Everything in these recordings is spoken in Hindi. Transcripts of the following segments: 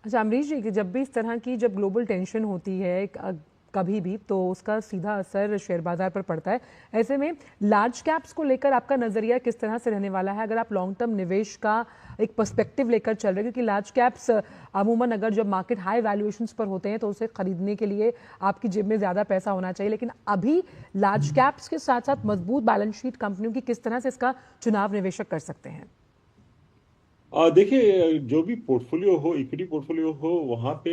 अच्छा अमरीश जी, कि जब भी इस तरह की जब ग्लोबल टेंशन होती है कभी भी, तो उसका सीधा असर शेयर बाजार पर पड़ता है। ऐसे में लार्ज कैप्स को लेकर आपका नजरिया किस तरह से रहने वाला है, अगर आप लॉन्ग टर्म निवेश का एक पर्सपेक्टिव लेकर चल रहे हैं? क्योंकि लार्ज कैप्स अमूमन अगर जब मार्केट हाई वैल्यूएशंस पर होते हैं तो उसे खरीदने के लिए आपकी जेब में ज्यादा पैसा होना चाहिए, लेकिन अभी लार्ज कैप्स के साथ साथ मजबूत बैलेंस शीट कंपनियों की किस तरह से इसका चुनाव निवेशक कर सकते हैं? देखिए, जो भी पोर्टफोलियो हो, इक्विटी पोर्टफोलियो हो, वहाँ पे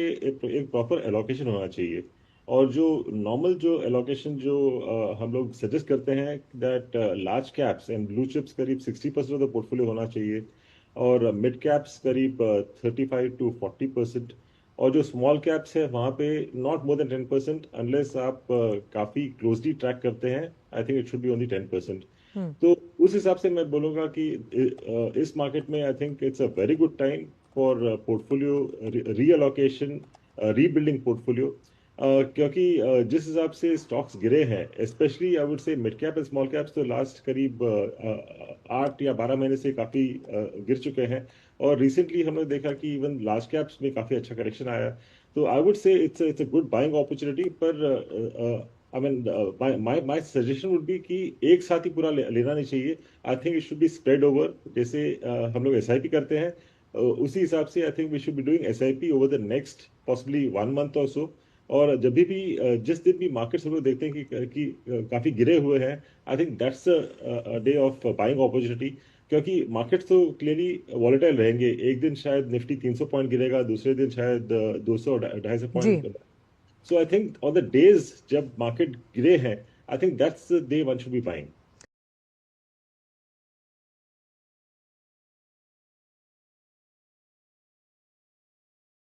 एक प्रॉपर एलोकेशन होना चाहिए। और जो नॉर्मल जो एलोकेशन जो हम लोग सजेस्ट करते हैं that large caps and blue chips करीब 60% ऑफ द पोर्टफोलियो होना चाहिए, और मिड कैप्स करीब 35 to 40%, और जो स्मॉल कैप्स है वहाँ पे नॉट मोर देन 10%, अनलेस आप काफ़ी क्लोजली ट्रैक करते हैं। आई think it should B only 10%। हम्म। तो उस हिसाब से मैं बोलूंगा कि इस मार्केट में I think it's a very good time for portfolio reallocation, rebuilding portfolio. क्योंकि जिस हिसाब से स्टॉक्स गिरे हैं, specially I would say mid cap and small caps, तो लास्ट करीब 8 या 12 महीने से काफी गिर चुके हैं। और रिसेंटली हमने देखा कि इवन लार्ज कैप्स में काफी अच्छा करेक्शन आया। तो I would say it's a good buying opportunity. पर I mean, my suggestion would be कि एक साथ ही पूरा लेना नहीं चाहिए। I think it should be spread over. जैसे हम लोग एसआईपी करते हैं, उसी हिसाब से I think we should be doing SIP over the next possibly 1 month और सो। और जब भी जिस दिन भी मार्केट्स हम लोग देखते हैं कि काफी गिरे हुए हैं, I think that's a day of buying opportunity. क्योंकि मार्केट्स तो क्लियरली वॉलेटाइल रहेंगे। एक दिन शायद निफ्टी 300 पॉइंट गिरेगा, दूसरे दिन शायद 200 250 जी। Point. So I think on the days जब market गिरे हैं, I think that's the day one should be buying.